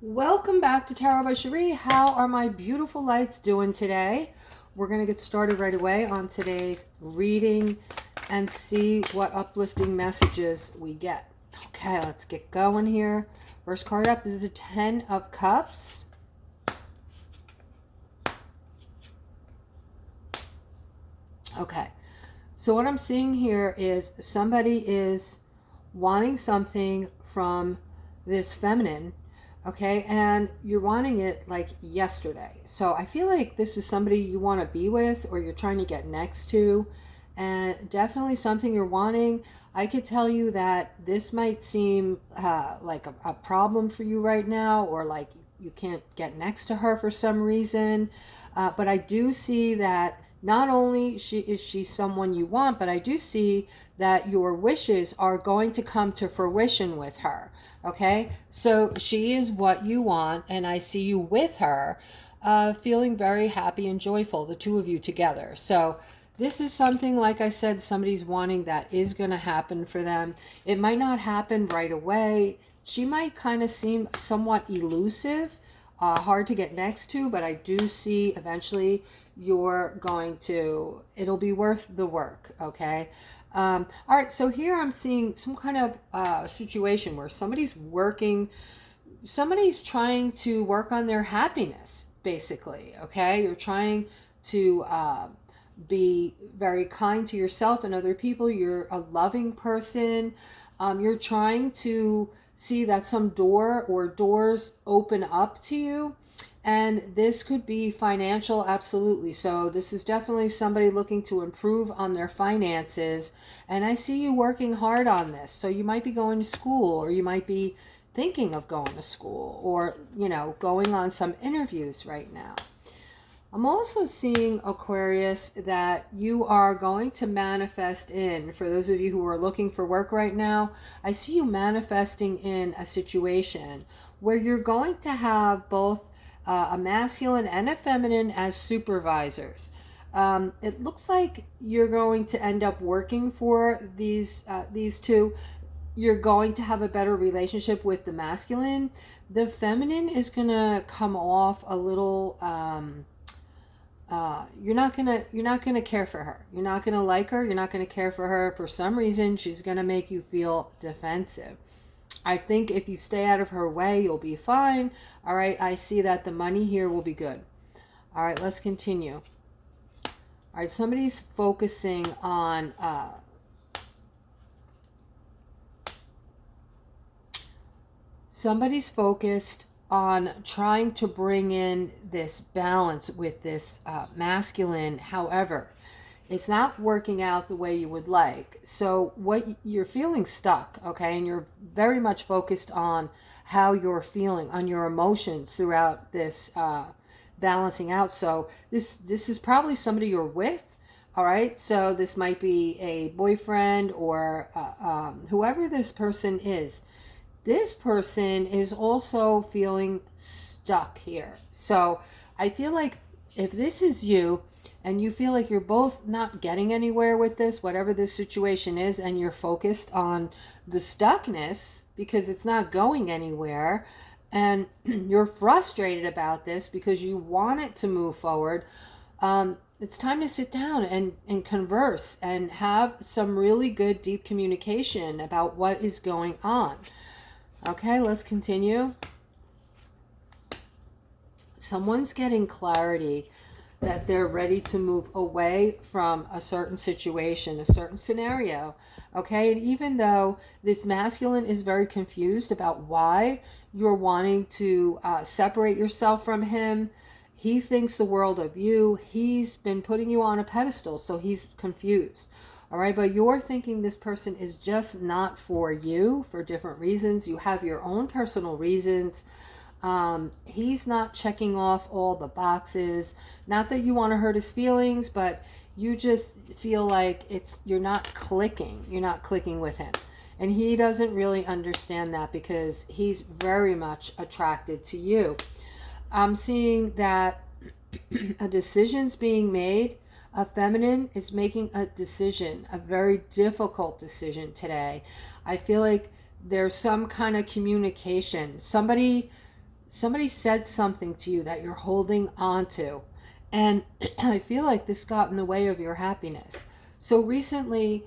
Welcome back to Tarot by Cherie. How are my beautiful lights doing today? We're going to get started right away on today's reading and see what uplifting messages we get. Okay, let's get going here. First card up is the Ten of Cups. Okay, so what I'm seeing here is somebody is wanting something from this feminine. Okay, and you're wanting it like yesterday. So I feel like this is somebody you want to be with or you're trying to get next to, and definitely something you're wanting. I could tell you that this might seem like a problem for you right now, or like you can't get next to her for some reason. But I do see that not only is she someone you want, but I do see that your wishes are going to come to fruition with her. Okay, so she is what you want, and I see you with her, feeling very happy and joyful, the two of you together. So this is something, like I said, somebody's wanting that is going to happen for them. It might not happen right away. She might kind of seem somewhat elusive, hard to get next to, but I do see eventually you're going to, it'll be worth the work, okay? All right, so here I'm seeing some kind of situation where somebody's trying to work on their happiness, basically, okay? You're trying to be very kind to yourself and other people. You're a loving person. You're trying to see that some door or doors open up to you. And this could be financial, absolutely. So this is definitely somebody looking to improve on their finances. And I see you working hard on this. So you might be going to school, or you might be thinking of going to school, or, you know, going on some interviews right now. I'm also seeing, Aquarius, that you are going to manifest in, for those of you who are looking for work right now, I see you manifesting in a situation where you're going to have both a masculine and a feminine as supervisors. It looks like you're going to end up working for these two. You're going to have a better relationship with the masculine. The feminine is going to come off a little you're not gonna care for her. You're not gonna like her. You're not gonna care for her. For some reason, she's gonna make you feel defensive. I think if you stay out of her way, you'll be fine. All right, I see that the money here will be good. All right, let's continue. All right, somebody's focusing on somebody's focused on trying to bring in this balance with this masculine. However, it's not working out the way you would like. So what you're feeling stuck, okay, and you're very much focused on how you're feeling, on your emotions throughout this balancing out. So this is probably somebody you're with. All right, so this might be a boyfriend or whoever this person is. This person is also feeling stuck here. So I feel like if this is you and you feel like you're both not getting anywhere with this, whatever this situation is, and you're focused on the stuckness because it's not going anywhere, and you're frustrated about this because you want it to move forward, it's time to sit down and converse and have some really good deep communication about what is going on. Okay, let's continue. Someone's getting clarity that they're ready to move away from a certain situation, a certain scenario. Okay, and even though this masculine is very confused about why you're wanting to separate yourself from him, he thinks the world of you. He's been putting you on a pedestal, so he's confused. All right, but you're thinking this person is just not for you for different reasons. You have your own personal reasons. He's not checking off all the boxes. Not that you want to hurt his feelings, but you just feel like you're not clicking. You're not clicking with him. And he doesn't really understand that because he's very much attracted to you. I'm seeing that a decision's being made. A feminine is making a decision, a very difficult decision today. I feel like there's some kind of communication. Somebody somebody said something to you that you're holding on to. And I feel like this got in the way of your happiness. So recently,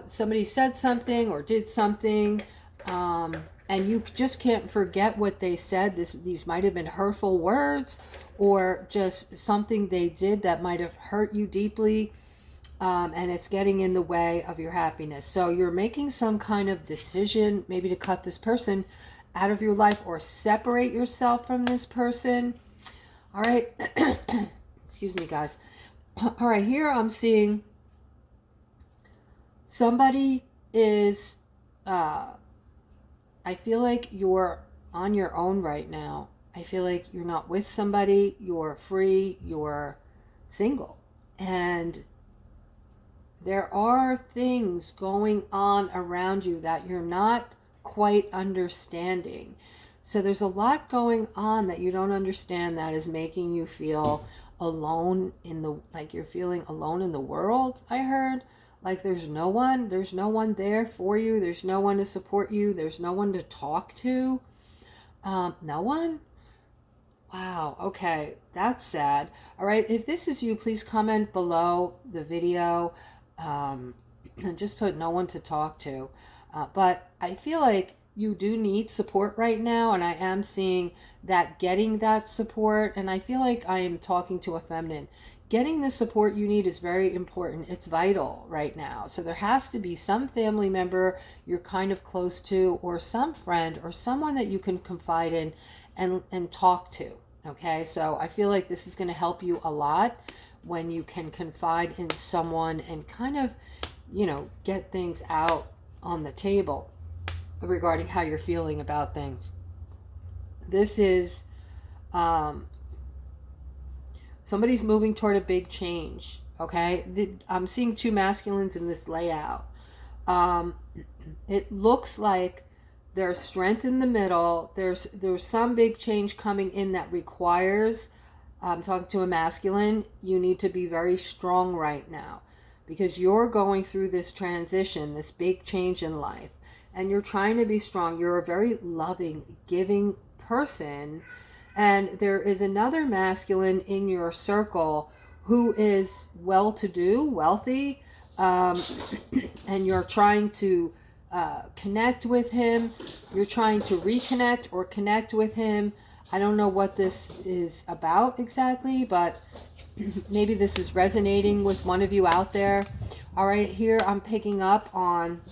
somebody said something or did something, and you just can't forget what they said. These might have been hurtful words or just something they did that might have hurt you deeply, and it's getting in the way of your happiness. So you're making some kind of decision, maybe to cut this person out of your life or separate yourself from this person. All right. Excuse me, guys. All right, here I'm seeing somebody is, I feel like you're on your own right now. I feel like you're not with somebody, you're free, you're single. And there are things going on around you that you're not quite understanding. So there's a lot going on that you don't understand that is making you feel alone like you're feeling alone in the world. I heard like there's no one there for you. There's no one to support you. There's no one to talk to. No one? Wow. Okay. That's sad. All right. If this is you, please comment below the video. And just put no one to talk to. But I feel like you do need support right now, and I am seeing that getting that support, and I feel like I am talking to a feminine. Getting the support you need is very important. It's vital right now. So there has to be some family member you're kind of close to, or some friend or someone that you can confide in and talk to. Okay, so I feel like this is going to help you a lot when you can confide in someone and kind of, get things out on the table regarding how you're feeling about things. This is somebody's moving toward a big change. Okay, I'm seeing two masculines in this layout. It looks like there's strength in the middle. There's some big change coming in that requires, I'm talking to a masculine, you need to be very strong right now because you're going through this transition, this big change in life, and you're trying to be strong. You're a very loving, giving person, and there is another masculine in your circle who is well-to-do, wealthy, and you're trying to connect with him. You're trying to reconnect or connect with him. I don't know what this is about exactly, but maybe this is resonating with one of you out there. All right, here I'm picking up on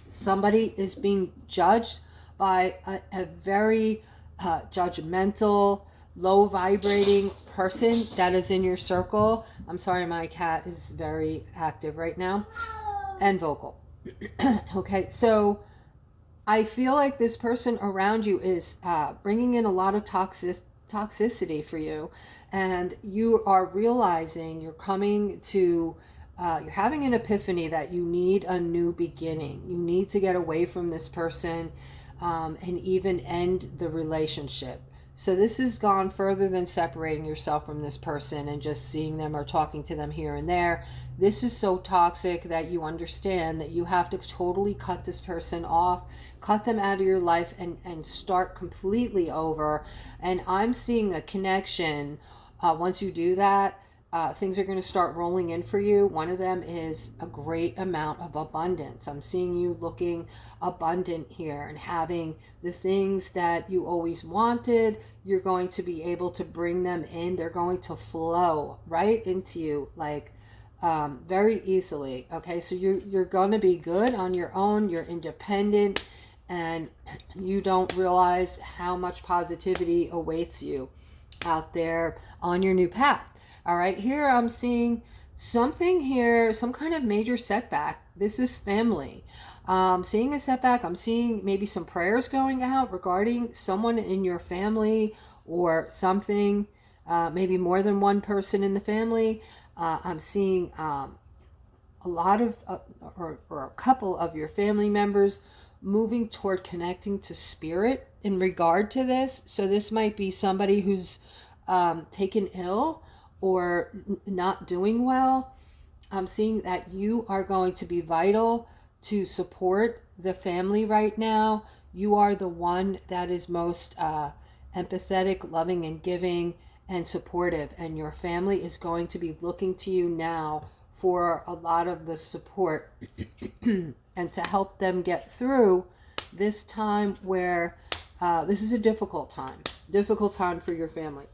somebody is being judged by a very judgmental, low vibrating person that is in your circle. I'm sorry, my cat is very active right now and vocal. Okay, so I feel like this person around you is bringing in a lot of toxicity for you, and you are realizing you're coming to you're having an epiphany that you need a new beginning. You need to get away from this person and even end the relationship. So this has gone further than separating yourself from this person and just seeing them or talking to them here and there. This is so toxic that you understand that you have to totally cut this person off, cut them out of your life, and start completely over. And I'm seeing a connection. Once you do that, things are going to start rolling in for you. One of them is a great amount of abundance. I'm seeing you looking abundant here and having the things that you always wanted. You're going to be able to bring them in. They're going to flow right into you like very easily. Okay, so you're going to be good on your own. You're independent, and you don't realize how much positivity awaits you out there on your new path. All right, here I'm seeing something here, some kind of major setback. This is family. Seeing a setback. I'm seeing maybe some prayers going out regarding someone in your family or something, maybe more than one person in the family. I'm seeing a lot of, or a couple of your family members moving toward connecting to spirit in regard to this. So this might be somebody who's taken ill or not doing well. I'm seeing that you are going to be vital to support the family right now. You are the one that is most empathetic, loving, and giving and supportive. And your family is going to be looking to you now for a lot of the support and to help them get through this time where this is a difficult time for your family.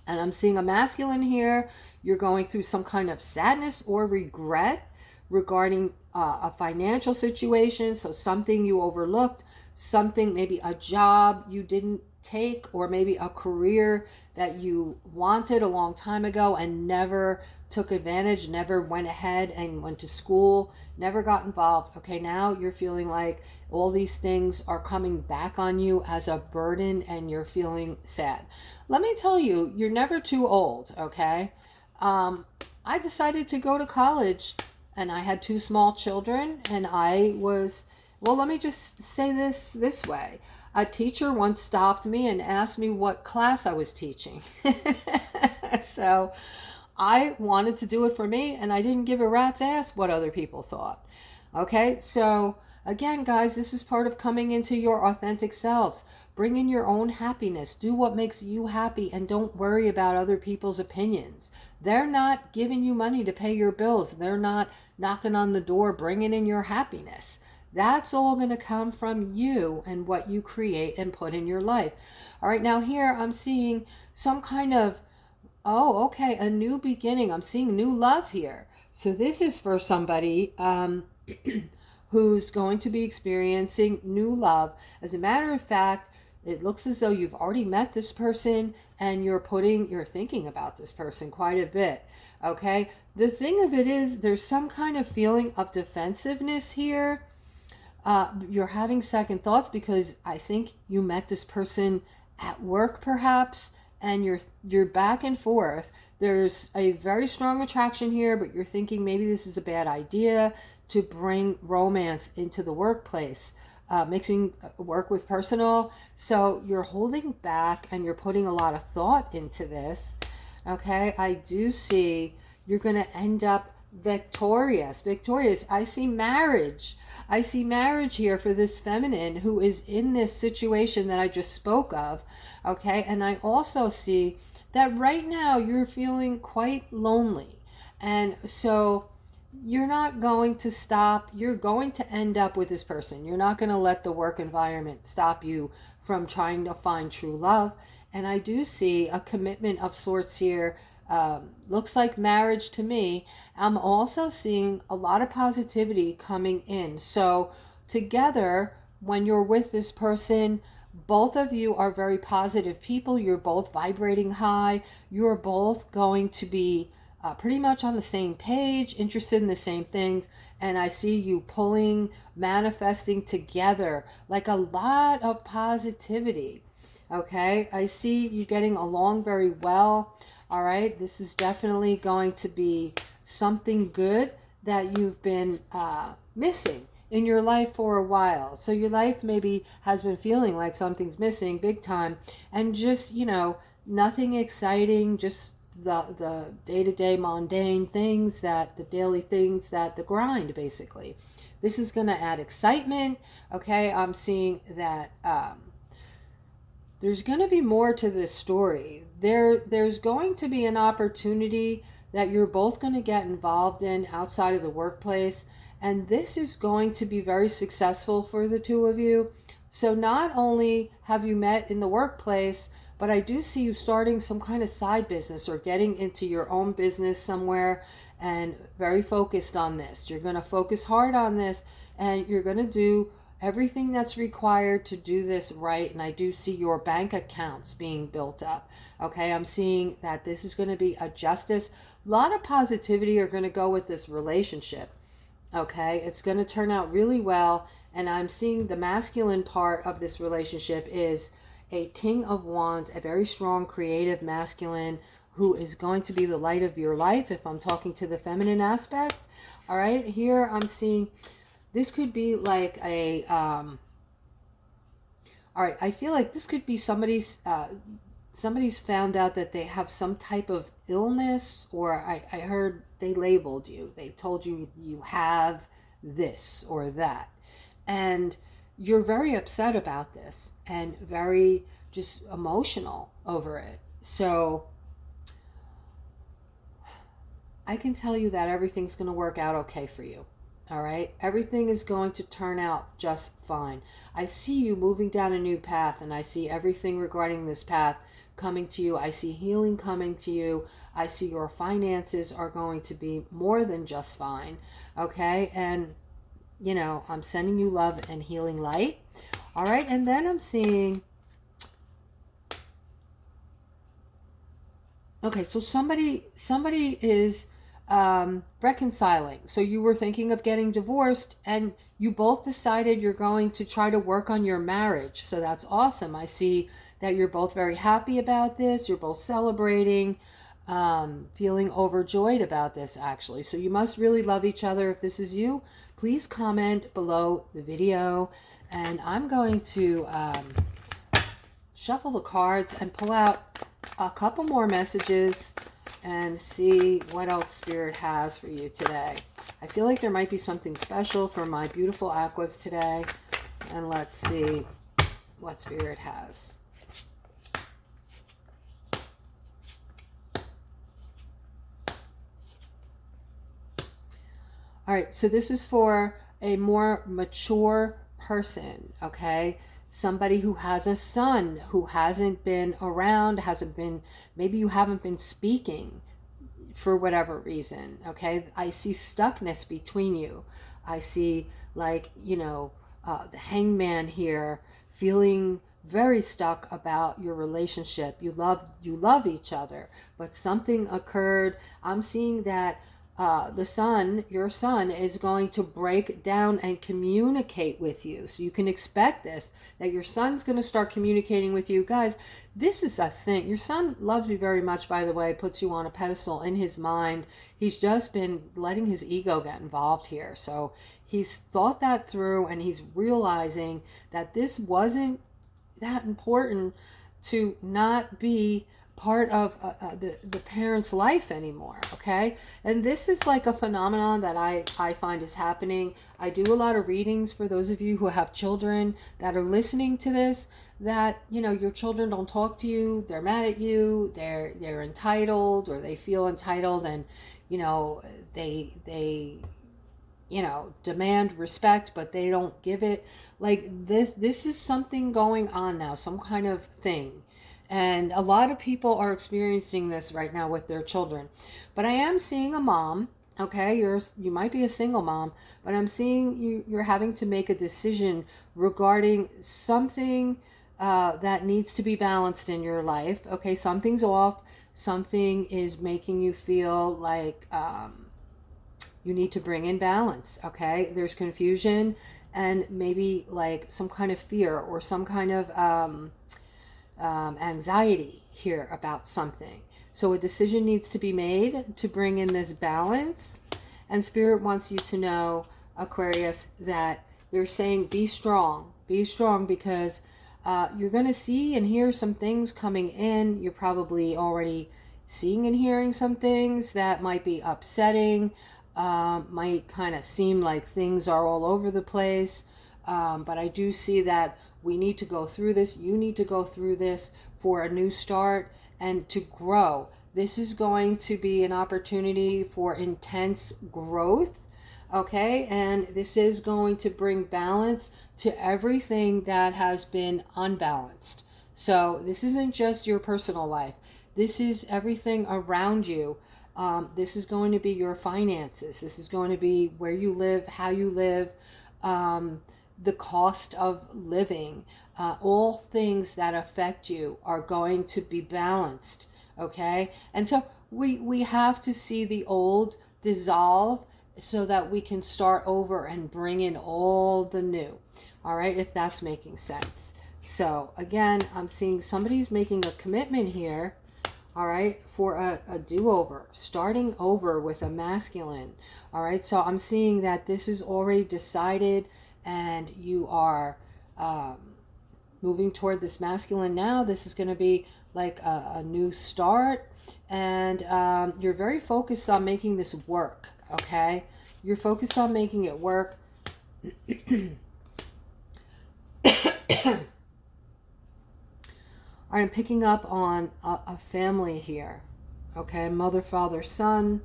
And I'm seeing a masculine here. You're going through some kind of sadness or regret regarding a financial situation. So something you overlooked, something, maybe a job you didn't take, or maybe a career that you wanted a long time ago and never took advantage, never went ahead and went to school, never got involved. Okay, now you're feeling like all these things are coming back on you as a burden and you're feeling sad. Let me tell you, you're never too old, okay? I decided to go to college and I had 2 small children, and I was, well, let me just say this way. A teacher once stopped me and asked me what class I was teaching. So I wanted to do it for me, and I didn't give a rat's ass what other people thought. Okay, so again, guys, this is part of coming into your authentic selves. Bring in your own happiness. Do what makes you happy, and don't worry about other people's opinions. They're not giving you money to pay your bills. They're not knocking on the door bringing in your happiness. That's all going to come from you and what you create and put in your life. All right, now here I'm seeing some kind of, oh, okay, a new beginning. I'm seeing new love here. So this is for somebody who's going to be experiencing new love. As a matter of fact, it looks as though you've already met this person and you're thinking about this person quite a bit. Okay, the thing of it is, there's some kind of feeling of defensiveness here. You're having second thoughts because I think you met this person at work perhaps, and you're back and forth. There's a very strong attraction here, but you're thinking maybe this is a bad idea to bring romance into the workplace, mixing work with personal. So you're holding back and you're putting a lot of thought into this. Okay, I do see you're going to end up victorious. I see marriage here for this feminine who is in this situation that I just spoke of. Okay, and I also see that right now you're feeling quite lonely, and so you're not going to stop. You're going to end up with this person. You're not going to let the work environment stop you from trying to find true love. And I do see a commitment of sorts here. Looks like marriage to me. I'm also seeing a lot of positivity coming in. So together, when you're with this person, both of you are very positive people. You're both vibrating high. You're both going to be pretty much on the same page, interested in the same things. And I see you pulling, manifesting together, like a lot of positivity. Okay, I see you getting along very well. All right, this is definitely going to be something good that you've been missing in your life for a while. So your life maybe has been feeling like something's missing big time, and just, nothing exciting, just the day-to-day mundane things, the daily things, the grind basically. This is going to add excitement. Okay, I'm seeing that there's going to be more to this story. There's going to be an opportunity that you're both going to get involved in outside of the workplace, and this is going to be very successful for the two of you. So not only have you met in the workplace, but I do see you starting some kind of side business or getting into your own business somewhere, and very focused on this. You're going to focus hard on this, and you're going to do everything that's required to do this right. And I do see your bank accounts being built up. Okay, I'm seeing that this is going to be a justice. A lot of positivity are going to go with this relationship. Okay, it's going to turn out really well. And I'm seeing the masculine part of this relationship is a King of Wands, a very strong, creative masculine who is going to be the light of your life if I'm talking to the feminine aspect. All right, here I'm seeing this could be like a, all right, I feel like this could be somebody's found out that they have some type of illness, or I heard they labeled you. They told you you have this or that. And you're very upset about this and very just emotional over it. So I can tell you that everything's going to work out okay for you. All right? Everything is going to turn out just fine. I see you moving down a new path, and I see everything regarding this path coming to you. I see healing coming to you. I see your finances are going to be more than just fine. Okay? And, you know, I'm sending you love and healing light. All right? And then I'm seeing... Okay, so somebody is reconciling. So you were thinking of getting divorced, and you both decided you're going to try to work on your marriage. So that's awesome. I see that you're both very happy about this. You're both celebrating, feeling overjoyed about this, actually. So you must really love each other. If this is you, please comment below the video. And I'm going to shuffle the cards and pull out a couple more messages and see what else Spirit has for you today. I feel like there might be something special for my beautiful aquas today. And let's see what Spirit has. All right, so this is for a more mature person, okay? Somebody who has a son who hasn't been around, maybe you haven't been speaking for whatever reason, okay? I see stuckness between you. I see, like, you know, the hangman here, feeling very stuck about your relationship. You love each other, but something occurred. I'm seeing that your son is going to break down and communicate with you. So you can expect this, that your son's going to start communicating with you. Guys, this is a thing. Your son loves you very much, by the way, puts you on a pedestal in his mind. He's just been letting his ego get involved here. So he's thought that through, and he's realizing that this wasn't that important to not be part of the parent's life anymore, okay? And this is like a phenomenon that I find is happening. I do a lot of readings for those of you who have children that are listening to this, that, you know, your children don't talk to you, they're mad at you, they're entitled, or they feel entitled, and, you know, they you know, demand respect, but they don't give it. Like this is something going on now, some kind of thing. And a lot of people are experiencing this right now with their children. But I am seeing a mom, okay? You might be a single mom, but I'm seeing you're having to make a decision regarding something that needs to be balanced in your life. Okay, something's off. Something is making you feel like you need to bring in balance, okay? There's confusion and maybe like some kind of fear or some kind of anxiety here about something. So a decision needs to be made to bring in this balance. And Spirit wants you to know, Aquarius, that they're saying be strong. Be strong, because you're going to see and hear some things coming in. You're probably already seeing and hearing some things that might be upsetting, might kind of seem like things are all over the place. But I do see that we need to go through this. You need to go through this for a new start and to grow. This is going to be an opportunity for intense growth, okay? And this is going to bring balance to everything that has been unbalanced. So this isn't just your personal life. This is everything around you. This is going to be your finances. This is going to be where you live, how you live, the cost of living. All things that affect you are going to be balanced, okay? And so we have to see the old dissolve so that we can start over and bring in all the new, all right, if that's making sense. So again, I'm seeing somebody's making a commitment here, all right, for a do-over, starting over with a masculine, all right? So I'm seeing that this is already decided, and you are moving toward this masculine now. This is going to be like a new start, and you're very focused on making this work, okay? You're focused on making it work. I'm picking up on a family here. Okay, mother, father, son,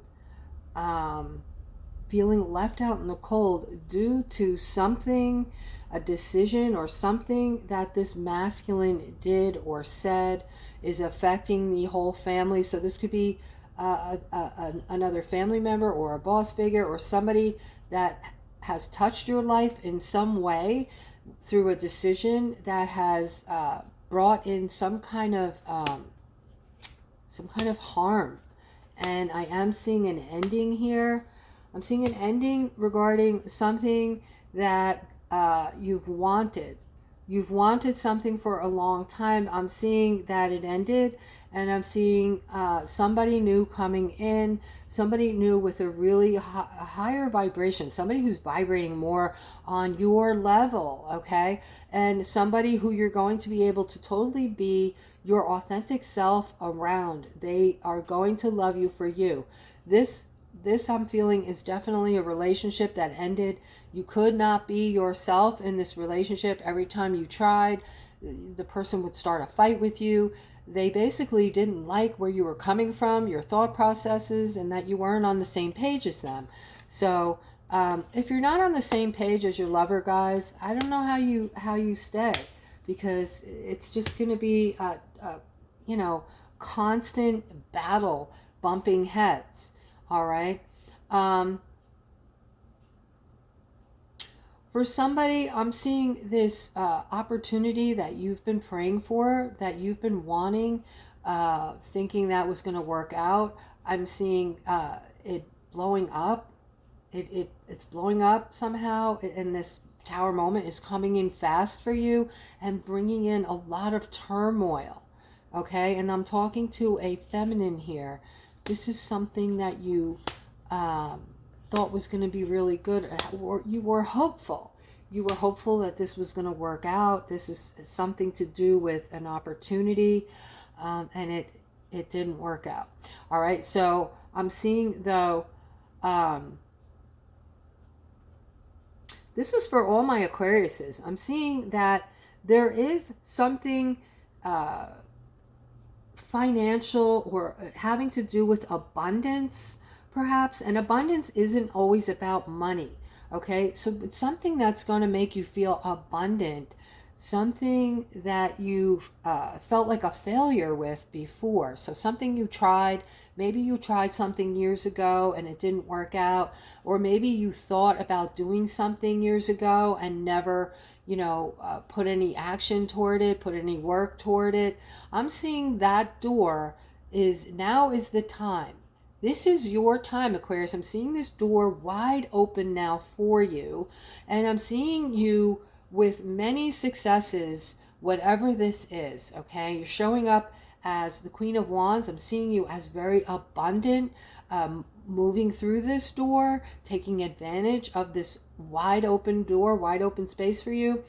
feeling left out in the cold due to something, a decision or something that this masculine did or said is affecting the whole family. So this could be another family member or a boss figure or somebody that has touched your life in some way through a decision that has brought in some kind of harm. And I am seeing an ending here. I'm seeing an ending regarding something that you've wanted. You've wanted something for a long time. I'm seeing that it ended, and I'm seeing somebody new coming in, somebody new with a really higher vibration, somebody who's vibrating more on your level, okay? And somebody who you're going to be able to totally be your authentic self around. They are going to love you for you. This I'm feeling is definitely a relationship that ended. You could not be yourself in this relationship. Every time you tried, the person would start a fight with you. They basically didn't like where you were coming from, your thought processes, and that you weren't on the same page as them. So if you're not on the same page as your lover, guys, I don't know how you stay, because it's just going to be constant battle, bumping heads. All right. For somebody, I'm seeing this opportunity that you've been praying for, that you've been wanting, thinking that was going to work out. I'm seeing it blowing up. It's blowing up somehow, and this tower moment is coming in fast for you and bringing in a lot of turmoil. Okay, and I'm talking to a feminine here. This is something that you thought was going to be really good, or you were hopeful. You were hopeful that this was going to work out. This is something to do with an opportunity, and it didn't work out. All right, so I'm seeing, though, this is for all my Aquariuses. I'm seeing that there is something financial or having to do with abundance, perhaps. And abundance isn't always about money, okay? So it's something that's going to make you feel abundant, something that you've felt like a failure with before. So something you tried, maybe you tried something years ago and it didn't work out, or maybe you thought about doing something years ago and never put any action toward it, put any work toward it. I'm seeing that door now is the time. This is your time, Aquarius. I'm seeing this door wide open now for you, and I'm seeing you with many successes, whatever this is, okay? You're showing up as the Queen of Wands. I'm seeing you as very abundant, moving through this door, taking advantage of this wide open door, wide open space for you.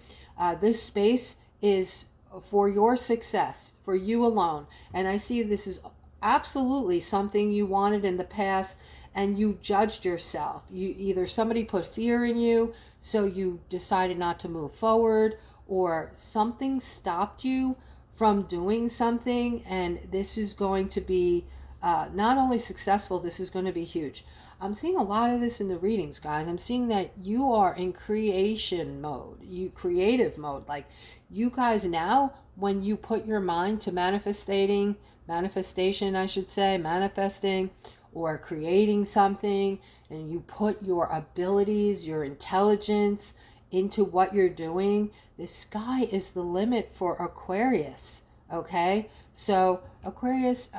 This space is for your success, for you alone. And I see this is absolutely something you wanted in the past, and you judged yourself. Either somebody put fear in you, so you decided not to move forward, or something stopped you from doing something, and this is going to be not only successful, this is going to be huge. I'm seeing a lot of this in the readings, guys. I'm seeing that you are in creation mode, creative mode. Like, you guys now, when you put your mind to manifesting, or creating something, and you put your abilities, your intelligence into what you're doing, the sky is the limit for Aquarius, okay? So Aquarius,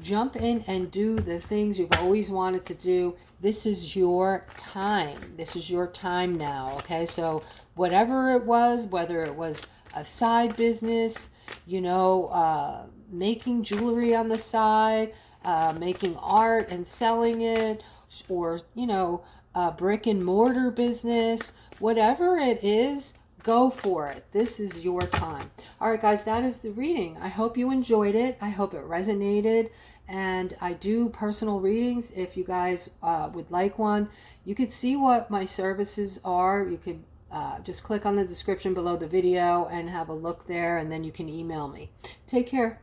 jump in and do the things you've always wanted to do. This is your time. This is your time now, okay? So whatever it was, whether it was a side business, making jewelry on the side, making art and selling it, or, a brick and mortar business, whatever it is, Go for it. This is your time. All right, guys, that is the reading. I hope you enjoyed it. I hope it resonated. And I do personal readings. If you guys would like one, you could see what my services are. You could just click on the description below the video and have a look there, and then you can email me. Take care.